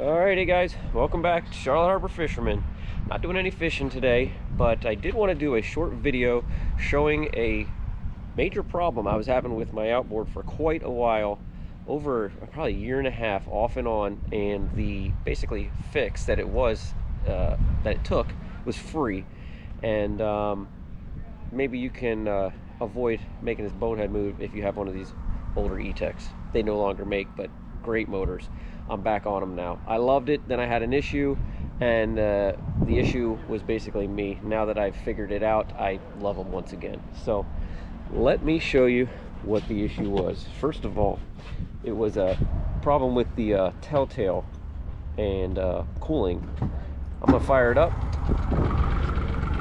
Alrighty guys, welcome back to Charlotte Harbor Fisherman. Not doing any fishing today, but I did want to do a short video showing a major problem I was having with my outboard for quite a while, over probably a year and a half off and on, and the basically fix that it took was free. And maybe you can avoid making this bonehead move if you have one of these older E-TECs. They no longer make, but great motors. I'm back on them now. I loved it, then I had an issue, and the issue was basically me. Now that I've figured it out, I love them once again. So let me show you what the issue was. First of all, it was a problem with the telltale and cooling. I'm gonna fire it up.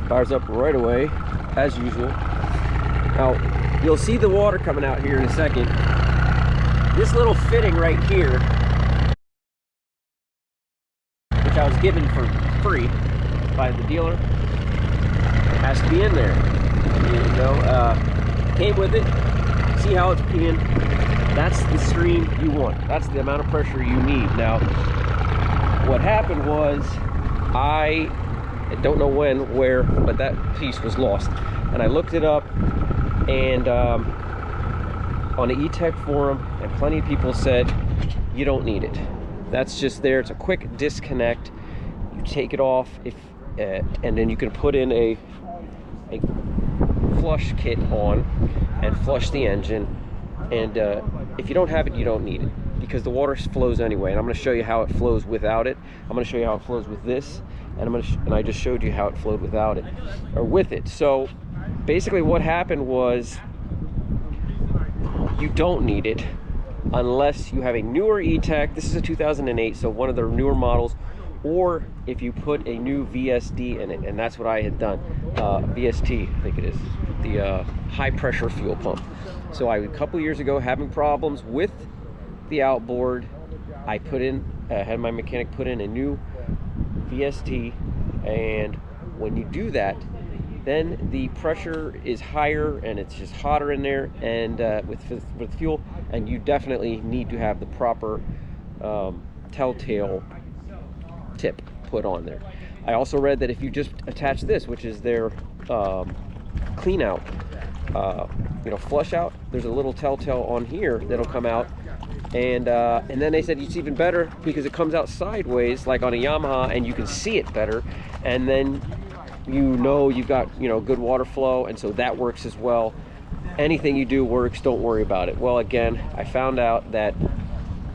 Fires up right away, as usual. Now, you'll see the water coming out here in a second. This little fitting right here, which I was given for free by the dealer, has to be in there. You know, came with it. See how it's peeing? That's the stream you want. That's the amount of pressure you need. Now, what happened was, I don't know when, where, but that piece was lost. And I looked it up, and on the E-TEC forum, and plenty of people said, you don't need it. That's just there. It's a quick disconnect. You take it off, and then you can put in a flush kit on and flush the engine. And if you don't have it, you don't need it, because the water flows anyway. And I'm going to show you how it flows without it. I'm going to show you how it flows with this, and I just showed you how it flowed without it, or with it. So basically, what happened was, you don't need it unless you have a newer E-TEC. This is a 2008, so one of the newer models, or if you put a new VSD in it, and that's what I had done. VST, I think it is, the high pressure fuel pump. So a couple years ago, having problems with the outboard, I had my mechanic put in a new VST, and when you do that, then the pressure is higher and it's just hotter in there, and with fuel, and you definitely need to have the proper telltale tip put on there. I also read that if you just attach this, which is their clean out, flush out, there's a little telltale on here that'll come out, and then they said it's even better because it comes out sideways like on a Yamaha, and you can see it better, and then you know you've got good water flow, and so that works as well. Anything you do works, don't worry about it. Well, again, I found out that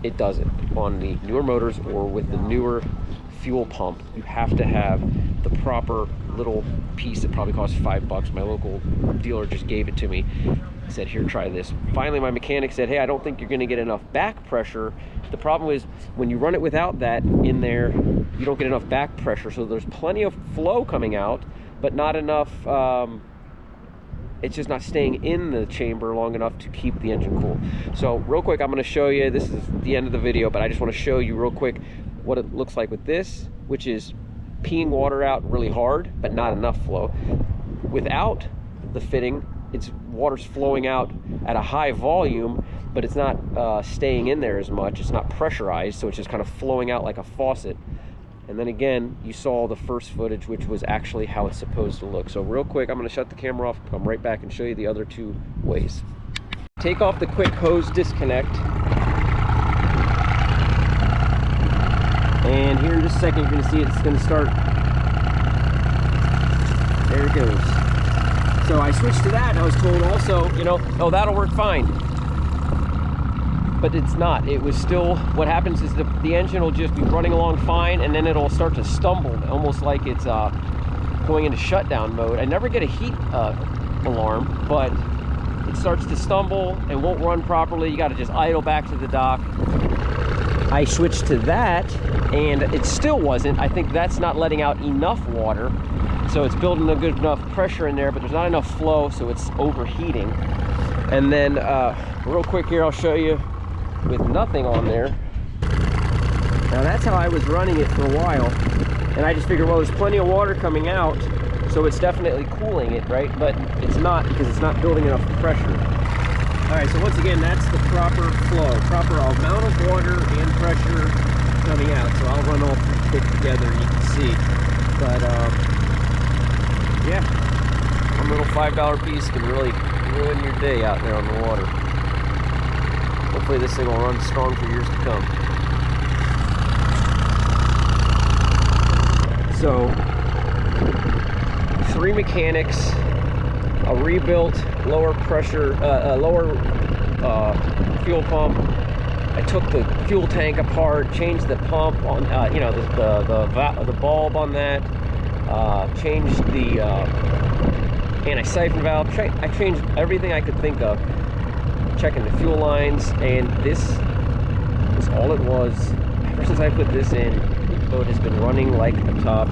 it doesn't on the newer motors or with the newer fuel pump. You have to have the proper little piece that probably costs $5. My local dealer just gave it to me. He said, here, try this. Finally, my mechanic said, hey, I don't think you're going to get enough back pressure. The problem is when you run it without that in there, you don't get enough back pressure. So there's plenty of flow coming out, but not enough, it's just not staying in the chamber long enough to keep the engine cool. So real quick, I'm going to show you, this is the end of the video, but I just want to show you real quick what it looks like with this, which is peeing water out really hard, but not enough flow. Without the fitting, water's flowing out at a high volume, but it's not staying in there as much. It's not pressurized, so it's just kind of flowing out like a faucet. And then again, you saw the first footage, which was actually how it's supposed to look. So real quick, I'm going to shut the camera off, come right back and show you the other two ways. Take off the quick hose disconnect. And here in just a second, you're going to see it's going to start. There it goes. So I switched to that, and I was told also, oh, that'll work fine. But it's not. It was still, what happens is the engine will just be running along fine, and then it'll start to stumble, almost like it's going into shutdown mode. I never get a heat alarm, but it starts to stumble and won't run properly. You got to just idle back to the dock. I switched to that, and it still wasn't. I think that's not letting out enough water, so it's building a good enough pressure in there, but there's not enough flow, so it's overheating. And then real quick here, I'll show you with nothing on there. Now that's how I was running it for a while, and I just figured, well, there's plenty of water coming out, so it's definitely cooling it, right? But it's not, because it's not building enough pressure. All right, so once again, that's the proper flow, proper amount of water and pressure coming out, so I'll run all three quick together and you can see. But yeah, one little $5 piece can really ruin your day out there on the water. Hopefully this thing will run strong for years to come. So 3 mechanics, a rebuilt lower pressure, lower fuel pump. I took the fuel tank apart, changed the pump on, you know, the bulb on that, changed the anti-siphon valve. I changed everything I could think of, checking the fuel lines, and this was all it was. Ever since I put this in, the boat has been running like a top.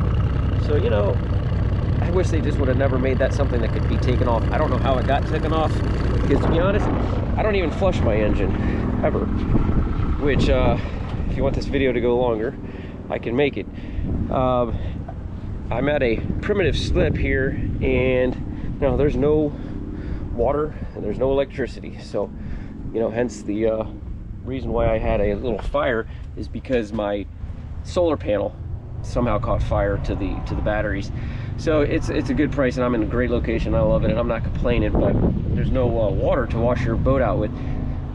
So, you know, I wish they just would have never made that something that could be taken off. I don't know how it got taken off, because to be honest, I don't even flush my engine, ever. Which, if you want this video to go longer, I can make it. I'm at a primitive slip here, and no, there's no water and there's no electricity. So, you know, hence the reason why I had a little fire is because my solar panel somehow caught fire to the batteries. So it's a good price, and I'm in a great location. I love it, and I'm not complaining. But there's no water to wash your boat out with,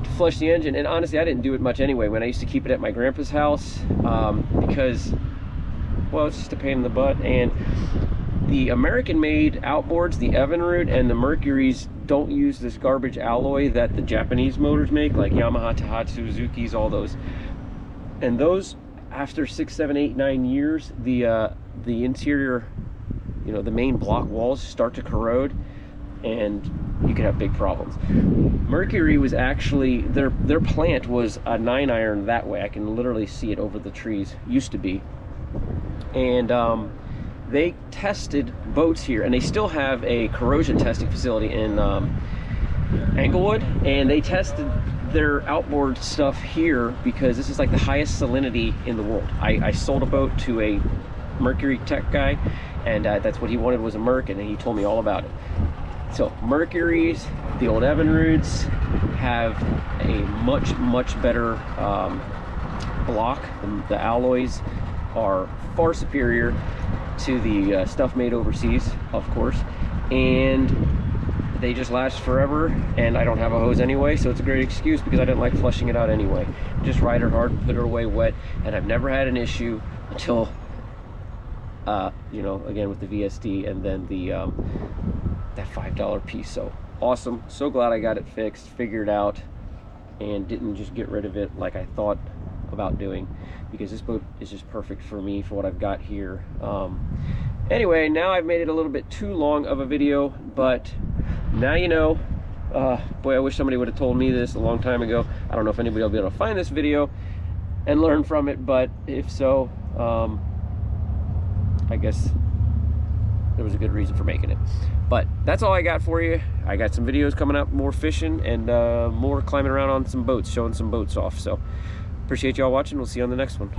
to flush the engine. And honestly, I didn't do it much anyway when I used to keep it at my grandpa's house, because, well, it's just a pain in the butt. And the American-made outboards, the Evinrude and the Mercuries, don't use this garbage alloy that the Japanese motors make, like Yamaha, Tohatsu, Suzuki's, all those. And those, after 6, 7, 8, 9 years, the interior, you know, the main block walls start to corrode, and you can have big problems. Mercury was actually, their plant was a 9-iron that way. I can literally see it over the trees, used to be. And they tested boats here, and they still have a corrosion testing facility in Englewood, and they tested their outboard stuff here because this is like the highest salinity in the world. I sold a boat to a Mercury tech guy, and that's what he wanted, was a Merc, and he told me all about it. So Mercuries, the old Evinrudes, have a much better block. The alloys are far superior to the stuff made overseas, of course, and they just last forever. And I don't have a hose anyway, so it's a great excuse because I didn't like flushing it out anyway. Just ride her hard and put her away wet, and I've never had an issue until you know, again with the VSD and then the that $5 piece. So awesome, so glad I got it fixed, figured out, and didn't just get rid of it like I thought about doing, because this boat is just perfect for me, for what I've got here. Anyway, now I've made it a little bit too long of a video, but now you know. Boy, I wish somebody would have told me this a long time ago. I don't know if anybody will be able to find this video and learn from it, but if so, I guess there was a good reason for making it. But that's all I got for you. I got some videos coming up, more fishing and more climbing around on some boats, showing some boats off. So appreciate y'all watching. We'll see you on the next one.